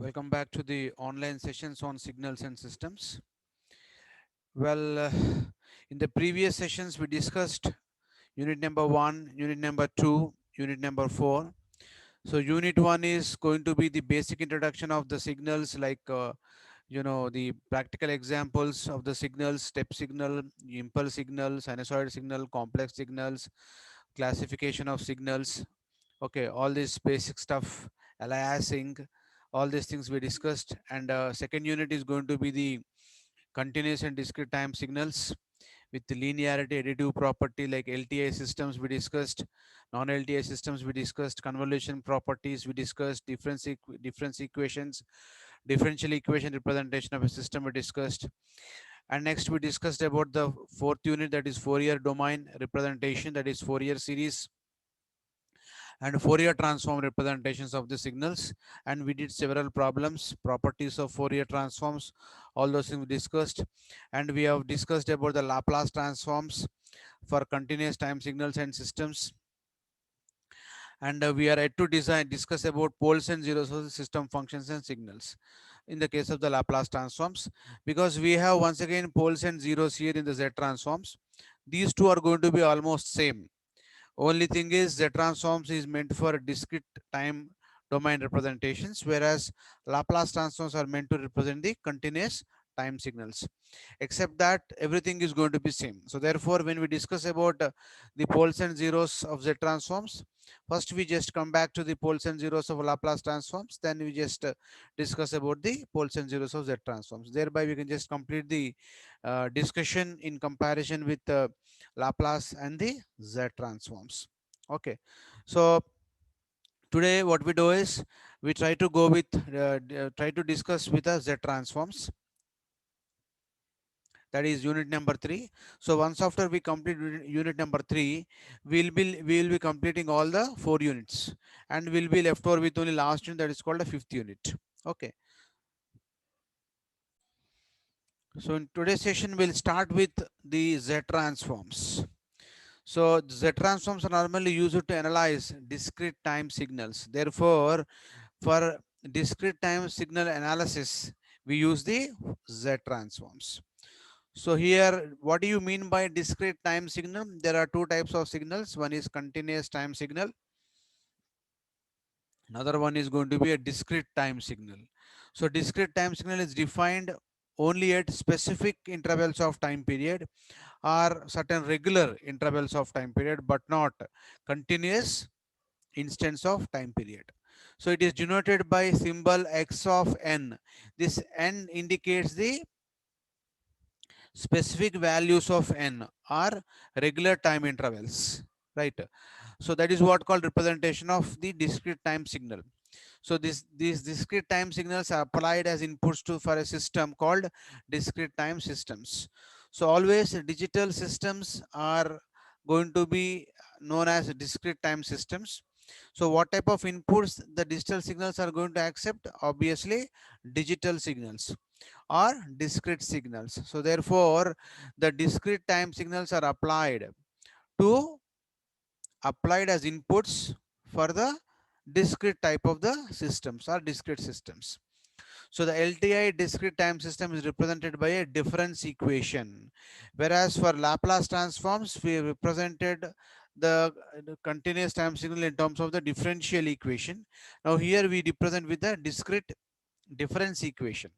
Welcome back to the online sessions on signals and systems. Well, in the previous sessions, we discussed unit number 1, unit number 2, unit number 4. So, unit 1 is going to be the basic introduction of the signals, like the practical examples of the signals: step signal, impulse signal, sinusoid signal, complex signals, classification of signals. Okay, all this basic stuff, aliasing, all these things we discussed. And second unit is going to be the continuous and discrete time signals with the linearity additive property, like LTI systems we discussed, non-LTI systems we discussed, convolution properties we discussed, difference equations, differential equation representation of a system we discussed. And next we discussed about the fourth unit, that is Fourier domain representation, that is Fourier series and Fourier transform representations of the signals. And we did several problems, properties of Fourier transforms, all those things we discussed. And we have discussed about the Laplace transforms for continuous time signals and systems. And we are yet to discuss about poles and zeros of the system functions and signals in the case of the Laplace transforms, because we have once again poles and zeros here in the Z transforms. These two are going to be almost same. Only thing is Z transforms is meant for discrete time domain representations, whereas Laplace transforms are meant to represent the continuous time signals. Except that everything is going to be same. So therefore, when we discuss about the poles and zeros of Z transforms, first we just come back to the poles and zeros of Laplace transforms. Then we just discuss about the poles and zeros of Z transforms. Thereby, we can just complete the discussion in comparison with Laplace and the Z transforms. Okay, so today what we do is we try to go with try to discuss with the Z transforms, that is unit number 3. So once after we complete unit number 3, we will be completing all the 4 units, and we'll be left over with only last unit, that is called the 5th unit. Okay, so in today's session we'll start with the Z transforms. So Z transforms are normally used to analyze discrete time signals. Therefore, for discrete time signal analysis, we use the Z transforms. So here, what do you mean by discrete time signal? There are two types of signals. One is continuous time signal. Another one is going to be a discrete time signal. So discrete time signal is defined only at specific intervals of time period or certain regular intervals of time period, but not continuous instance of time period. So it is denoted by symbol x of n. This n indicates the specific values of n are regular time intervals, right? So that is what called representation of the discrete time signal. So these discrete time signals are applied as inputs to for a system called discrete time systems. So always digital systems are going to be known as discrete time systems. So what type of inputs the digital signals are going to accept? Obviously digital signals or discrete signals. So therefore, the discrete time signals are to applied as inputs for the discrete type of the systems or discrete systems. So the LTI discrete time system is represented by a difference equation, whereas for Laplace transforms we represented the continuous time signal in terms of the differential equation. Now here we represent with the discrete difference equation,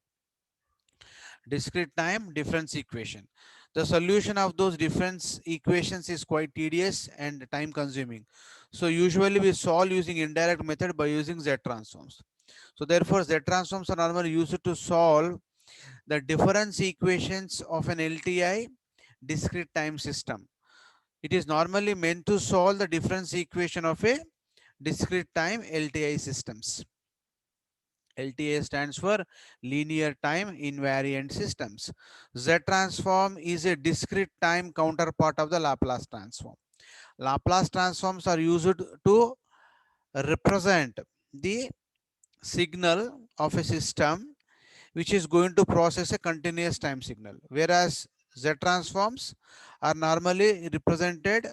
discrete time difference equation. The solution of those difference equations is quite tedious and time consuming. So usually we solve using indirect method by using Z transforms. So therefore Z transforms are normally used to solve the difference equations of an LTI discrete time system. It is normally meant to solve the difference equation of a discrete time LTI systems. LTA stands for linear time invariant systems. Z transform is a discrete time counterpart of the Laplace transform. Laplace transforms are used to represent the signal of a system which is going to process a continuous time signal, whereas Z transforms are normally represented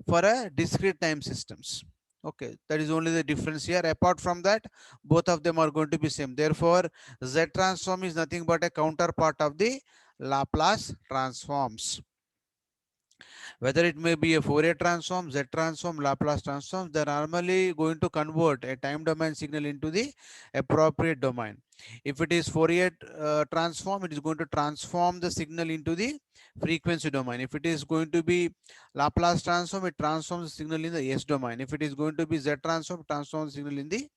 for a discrete time systems. Okay, that is only the difference here. Apart from that, both of them are going to be same. Therefore, Z transform is nothing but a counterpart of the Laplace transforms. Whether it may be a Fourier transform, Z transform, Laplace transform, they're normally going to convert a time domain signal into the appropriate domain. If it is Fourier transform, it is going to transform the signal into the frequency domain. If it is going to be Laplace transform, it transforms the signal in the S domain. If it is going to be Z transform, it transforms the signal in the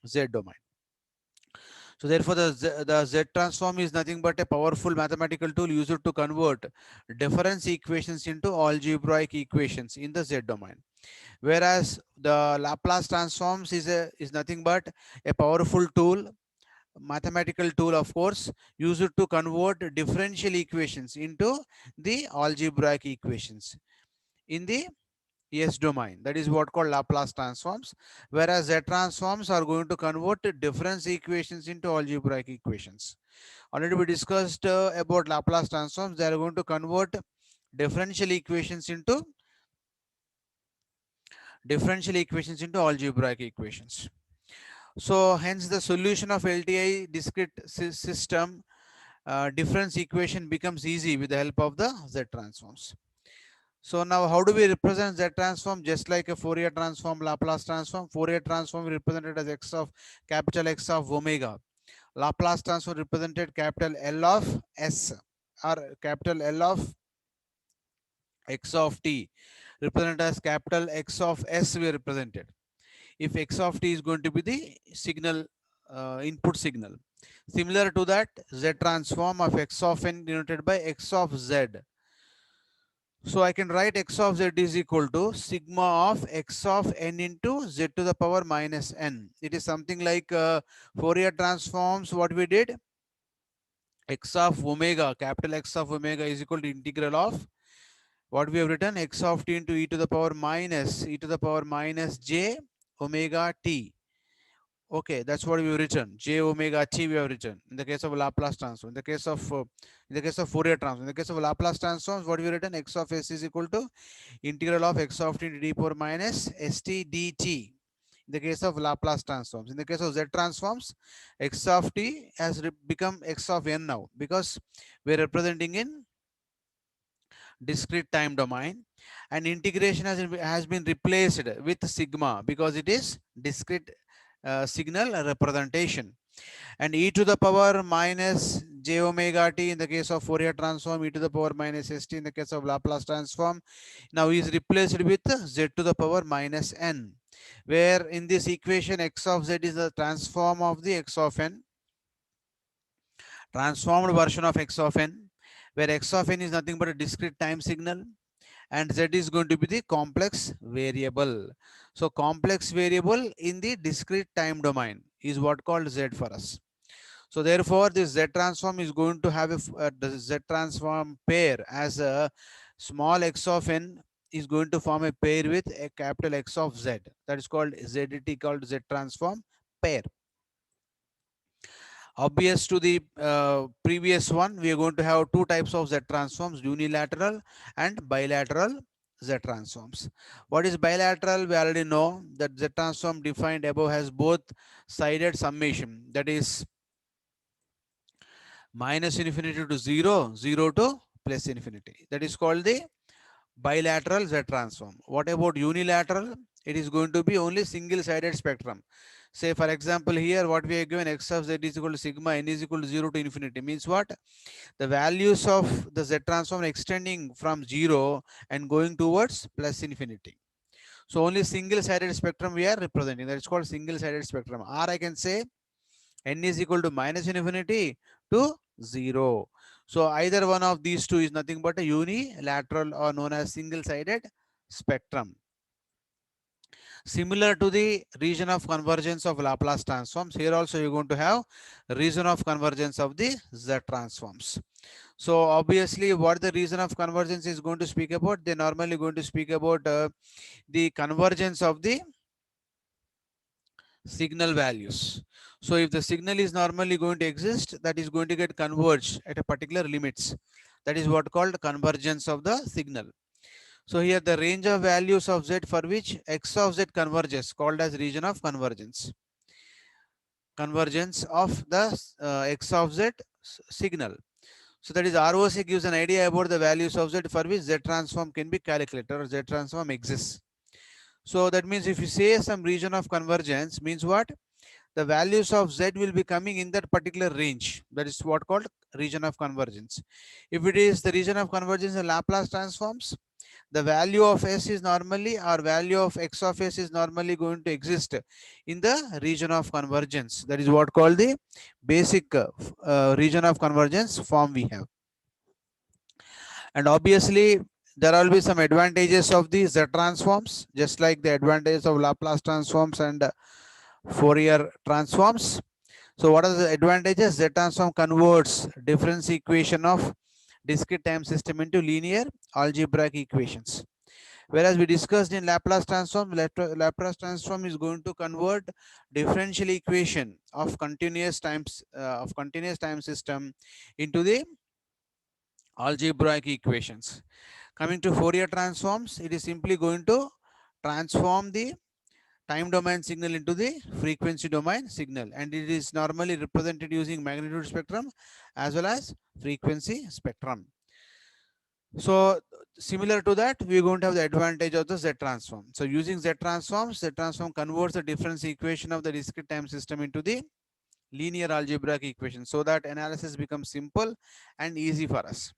Z domain. So therefore, the Z transform is nothing but a powerful mathematical tool used to convert difference equations into algebraic equations in the Z domain. Whereas the Laplace transforms is nothing but a powerful tool, mathematical tool, of course, used to convert differential equations into the algebraic equations in the S domain. That is what called Laplace transforms. Whereas Z transforms are going to convert difference equations into algebraic equations. Already we discussed about Laplace transforms. They are going to convert differential equations into algebraic equations. So hence the solution of LTI discrete system difference equation becomes easy with the help of the Z transforms. So now how do we represent Z transform? Just like a Fourier transform, Laplace transform. Fourier transform represented as x of capital X of omega. Laplace transform represented capital L of S, or capital L of x of t, represented as capital X of S we represented. If x of t is going to be the signal, input signal. Similar to that, Z transform of x of n denoted by x of z. So I can write x of z is equal to sigma of x of n into z to the power minus n. It is something like Fourier transforms. What we did, x of omega, capital X of omega is equal to integral of what we have written, x of t into e to the power minus j omega t. Okay, that's what we have written. J omega t we have written in the case of Laplace transform. In the case of Fourier transform. In the case of Laplace transforms, what we have written, x of s is equal to integral of x of t to d power minus st dt. In the case of Laplace transforms. In the case of Z transforms, x of t has become x of n now, because we are representing in discrete time domain, and integration has been replaced with sigma because it is discrete signal representation. And e to the power minus j omega t in the case of Fourier transform, e to the power minus st in the case of Laplace transform, now is replaced with z to the power minus n, where in this equation x of z is the transform of the x of n, transformed version of x of n, where x of n is nothing but a discrete time signal and z is going to be the complex variable. So complex variable in the discrete time domain is what called z for us. So therefore, this Z transform is going to have the Z transform pair as a small x of n is going to form a pair with a capital X of Z. That is called ZT, called Z transform pair. Obvious to the previous one, we are going to have two types of Z transforms, unilateral and bilateral Z transforms. What is bilateral? We already know that Z transform defined above has both sided summation, that is minus infinity to 0, 0 to plus infinity. That is called the bilateral Z transform. What about unilateral? It is going to be only single-sided spectrum. Say for example here what we have given, x of z is equal to sigma n is equal to 0 to infinity, means what? The values of the Z transform extending from 0 and going towards plus infinity. So only single-sided spectrum we are representing. That is called single-sided spectrum. Or I can say n is equal to minus infinity to 0. So either one of these two is nothing but a unilateral or known as single-sided spectrum. Similar to the region of convergence of Laplace transforms, here also you're going to have region of convergence of the Z transforms. So obviously what the region of convergence is going to speak about, they normally going to speak about the convergence of the signal values. So if the signal is normally going to exist, that is going to get converged at a particular limits. That is what called convergence of the signal. So here the range of values of z for which x of z converges, called as region of convergence. Convergence of the x of z signal. So that is ROC gives an idea about the values of z for which z transform can be calculated or z transform exists. So that means if you say some region of convergence means what? The values of z will be coming in that particular range. That is what called region of convergence. If it is the region of convergence in Laplace transforms, the value of s is normally, or value of x of s is normally going to exist in the region of convergence. That is what called the basic region of convergence form we have. And obviously there will be some advantages of these z transforms, just like the advantages of Laplace transforms and Fourier transforms. So what are the advantages? Z transform converts difference equation of discrete time system into linear algebraic equations. Whereas we discussed in Laplace transform, Laplace transform is going to convert differential equation of continuous time system into the algebraic equations. Coming to Fourier transforms, it is simply going to transform the time domain signal into the frequency domain signal, and it is normally represented using magnitude spectrum as well as frequency spectrum. So similar to that, we're going to have the advantage of the Z transform. So using Z transform converts the difference equation of the discrete time system into the linear algebraic equation, so that analysis becomes simple and easy for us.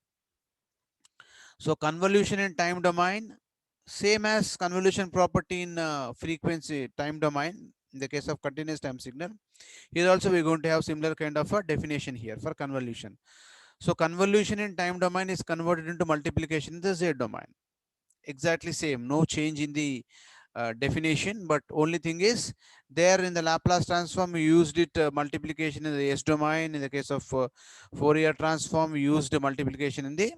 So convolution in time domain, same as convolution property in frequency time domain in the case of continuous time signal. Here also we're going to have similar kind of a definition here for convolution. So convolution in time domain is converted into multiplication in the Z domain. Exactly same, no change in the definition, but only thing is there in the Laplace transform we used it multiplication in the S domain. In the case of Fourier transform, we used multiplication in the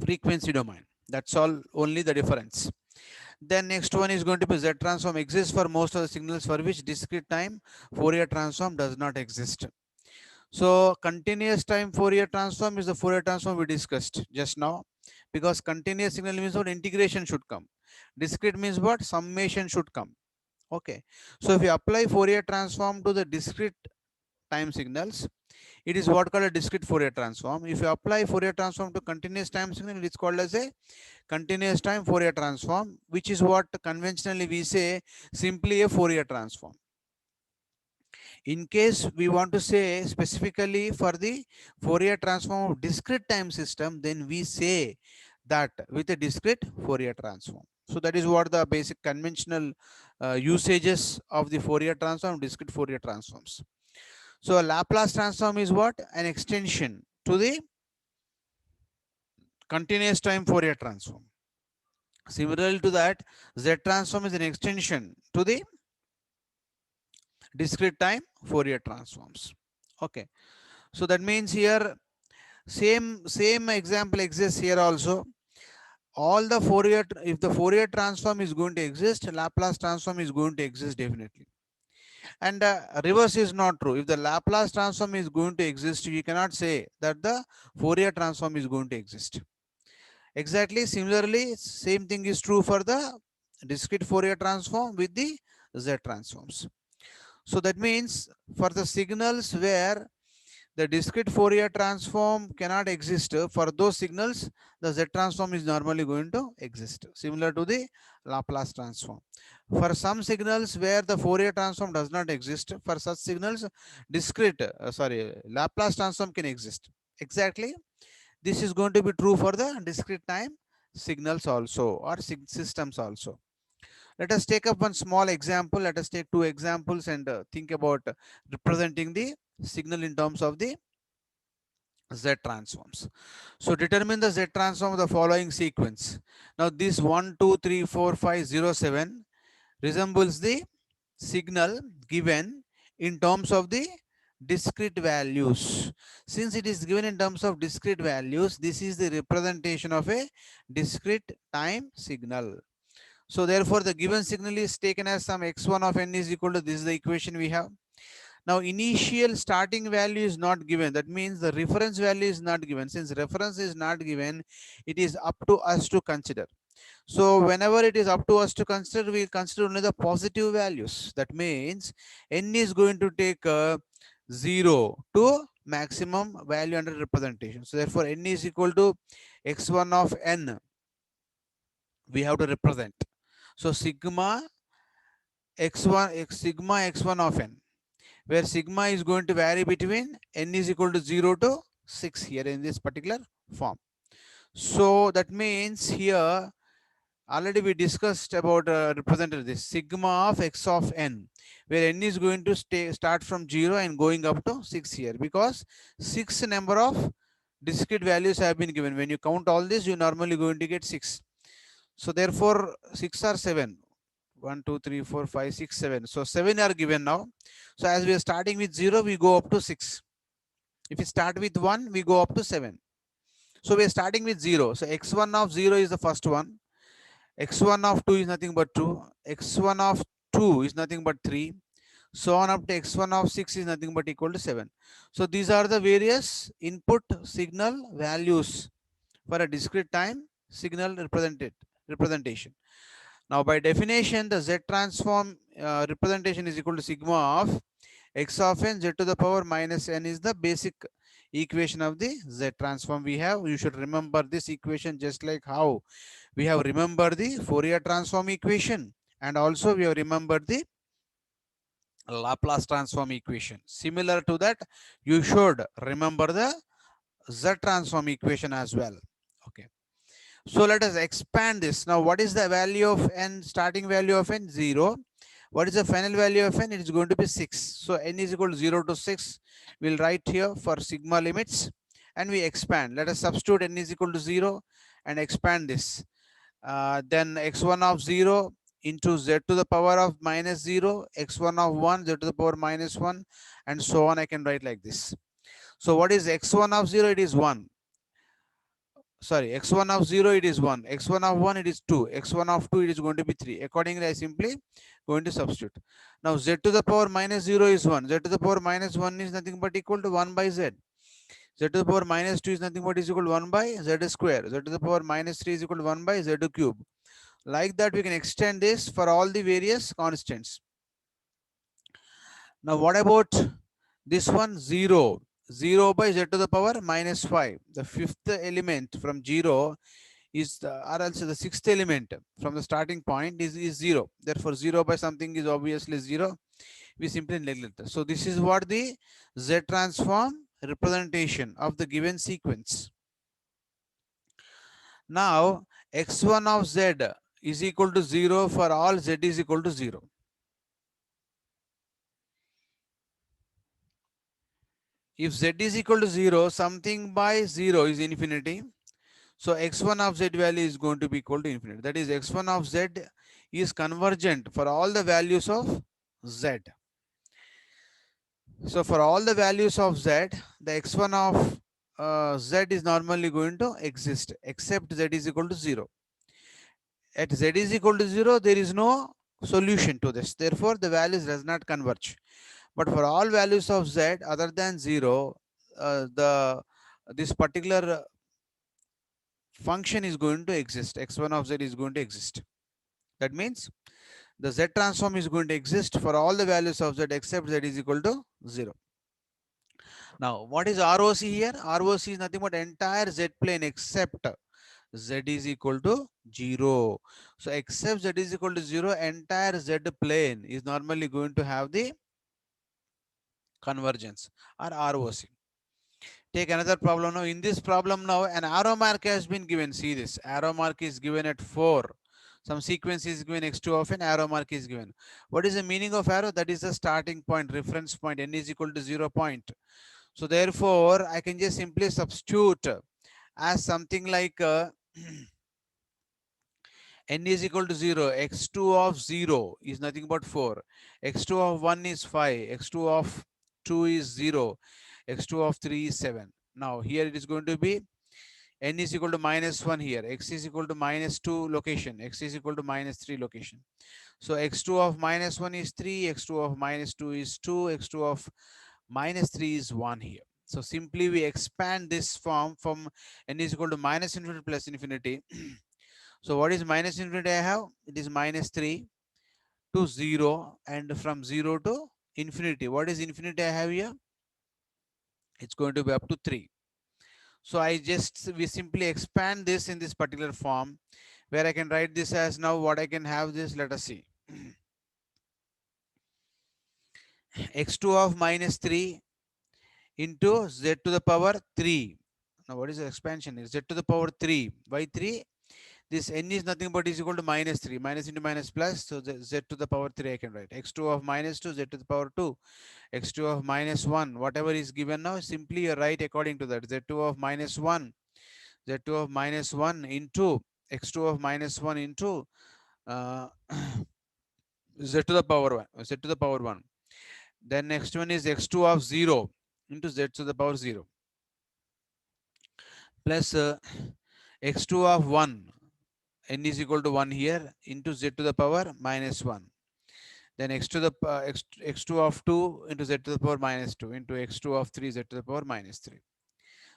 frequency domain. That's all, only the difference. Then next one is going to be Z transform exists for most of the signals for which discrete time Fourier transform does not exist. So continuous time Fourier transform is the Fourier transform we discussed just now, because continuous signal means what? Integration should come. Discrete means what? Summation should come. Okay. So if you apply Fourier transform to the discrete time signals, it is what called a discrete Fourier transform. If you apply Fourier transform to continuous time signal, it is called as a continuous time Fourier transform, which is what conventionally we say simply a Fourier transform. In case we want to say specifically for the Fourier transform of discrete time system, then we say that with a discrete Fourier transform. So that is what the basic conventional usages of the Fourier transform, discrete Fourier transforms. So a Laplace transform is what? An extension to the continuous time Fourier transform. Similar to that, Z transform is an extension to the discrete time Fourier transforms. Okay. So that means here same example exists here also. All the Fourier, if the Fourier transform is going to exist, Laplace transform is going to exist definitely. And reverse is not true. If the Laplace transform is going to exist, you cannot say that the Fourier transform is going to exist. Exactly similarly, same thing is true for the discrete Fourier transform with the Z transforms. So that means for the signals where the discrete Fourier transform cannot exist, for those signals the Z transform is normally going to exist, similar to the Laplace transform. For some signals where the Fourier transform does not exist, for such signals discrete Laplace transform can exist. Exactly this is going to be true for the discrete time signals also, or systems also. Let us take up one small example. Let us take two examples and think about representing the signal in terms of the Z transforms. So determine the Z transform of the following sequence. Now this 1, 2, 3, 4, 5, 0, 7 resembles the signal given in terms of the discrete values. Since it is given in terms of discrete values, this is the representation of a discrete time signal. So therefore the given signal is taken as some x1 of n is equal to, this is the equation we have. Now initial starting value is not given. That means the reference value is not given. Since reference is not given, it is up to us to consider. So whenever it is up to us to consider, we consider only the positive values. That means n is going to take 0 to maximum value under representation. So therefore n is equal to x1 of n. We have to represent. So sigma x1 of n, where sigma is going to vary between n is equal to 0 to 6 here in this particular form. So that means here already we discussed about represented this sigma of x of n, where n is going to start from 0 and going up to 6 here, because 6 number of discrete values have been given. When you count all this, you normally going to get 6. So therefore 6 or 7, 1 2 3 4 5 6 7, so 7 are given now. So as we are starting with 0, we go up to 6. If we start with 1, we go up to 7. So we are starting with 0. So x1 of 0 is the first one, x1 of 2 is nothing but 2, x1 of 2 is nothing but 3, so on up to x1 of 6 is nothing but equal to 7. So these are the various input signal values for a discrete time signal representation. Now by definition, the Z transform representation is equal to sigma of x of n z to the power minus n is the basic equation of the Z transform we have. You should remember this equation just like how we have remembered the Fourier transform equation, and also we have remembered the Laplace transform equation. Similar to that, you should remember the Z transform equation as well. Okay. So let us expand this. Now, what is the value of n? Starting value of n? 0. What is the final value of n? It is going to be 6. So n is equal to 0 to 6. We'll write here for sigma limits and we expand. Let us substitute n is equal to 0 and expand this. Then x1 of 0 into z to the power of minus 0, x1 of 1, z to the power minus 1, and so on. I can write like this. So what is x1 of 0? It is 1. Sorry, x1 of 0 it is 1, x1 of 1 it is 2, x1 of 2 it is going to be 3. Accordingly, I simply going to substitute. Now z to the power minus 0 is 1, z to the power minus 1 is nothing but equal to 1 by z. Z to the power minus 2 is nothing but is equal to 1 by z square. Z to the power minus 3 is equal to 1 by z cube. Like that, we can extend this for all the various constants. Now what about this one? 0. 0 by z to the power minus 5. The fifth element from 0 is or else the sixth element from the starting point is 0. Therefore 0 by something is obviously 0. We simply neglect it. So this is what the Z transform representation of the given sequence. Now x1 of z is equal to 0 for all z is equal to 0. If z is equal to 0, something by 0 is infinity. So x1 of z value is going to be equal to infinity. That is x1 of z is convergent for all the values of z. So for all the values of z, the x1 of z is normally going to exist except z is equal to 0. At z is equal to 0, there is no solution to this. Therefore, the values does not converge. But for all values of z other than 0, this particular function is going to exist. X1 of z is going to exist. That means the z transform is going to exist for all the values of z except z is equal to 0. Now, what is ROC here? ROC is nothing but entire z plane except z is equal to 0. So, except z is equal to 0, entire z plane is normally going to have the convergence or ROC. Take another problem now. In this problem now, an arrow mark has been given. See this, arrow mark is given at 4. Some sequence is given x2 of an arrow mark is given. What is the meaning of arrow? That is the starting point, reference point, n is equal to 0 point. So therefore, I can just simply substitute as something like n is equal to 0, x2 of 0 is nothing but 4, x2 of 1 is 5, x2 of 2 is 0, x2 of 3 is 7. Now here it is going to be n is equal to -1 here, x is equal to -2 location, x is equal to -3 location. So x2 of -1 is 3, x2 of -2 is 2, x2 of -3 is 1 here. So simply we expand this form from n is equal to -infinity plus infinity. So what is minus infinity I have? It is -3 to 0, and from 0 to infinity. What is infinity I have here? It's going to be up to 3. So we simply expand this in this particular form, where I can write this as, now what I can have this, let us see. x2 of -3 into z to the power 3. Now what is the expansion? Is z to the power 3. Why 3? This n is nothing but is equal to -3. Minus into minus plus. So z to the power 3 I can write. x2 of -2, z to the power 2. x2 of -1. Whatever is given now, simply you write according to that. z2 of -1. z2 of -1 into x2 of -1 into uh, z to the power 1. Z to the power 1. Then next one is x2 of 0 into z to the power 0 plus x2 of 1, n is equal to 1 here, into z to the power -1. Then x2 of 2 into z to the power -2 into x2 of 3 z to the power -3.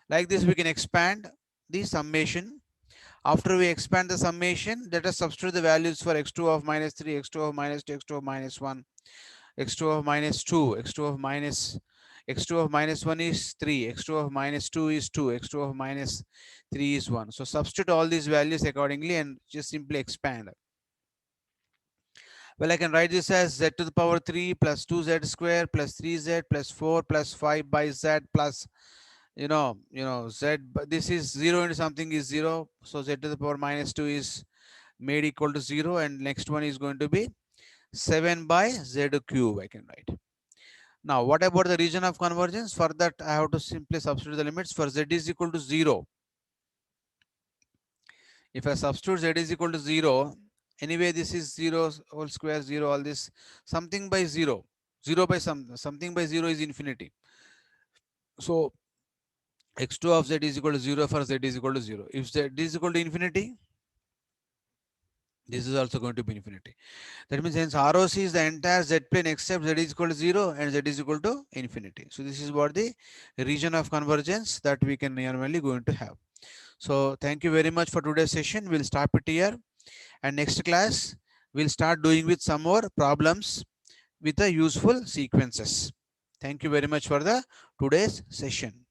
Like this we can expand the summation. After we expand the summation, let us substitute the values for x2 of -3, x2 of -2, x2 of -1, x2 of -2, x2 of -1 is 3, x2 of -2 is 2, x2 of -3 is 1. So substitute all these values accordingly and just simply expand. Well, I can write this as z to the power 3 plus 2z square plus 3z plus 4 plus 5 by z plus, z, but this is 0 into something is 0. So z to the power -2 is made equal to 0, and next one is going to be 7 by z cube, I can write. Now, what about the region of convergence? For that, I have to simply substitute the limits. For z is equal to 0, if I substitute z is equal to 0, anyway, this is 0 whole square, 0, all this, something by 0, 0 by something by 0 is infinity. So, x2 of z is equal to 0 for z is equal to 0. If z is equal to infinity, this is also going to be infinity. That means hence ROC is the entire z plane except z is equal to 0 and z is equal to infinity. So this is what the region of convergence that we can normally going to have. So thank you very much for today's session. We'll stop it here, and next class we'll start doing with some more problems with the useful sequences. Thank you very much for the today's session.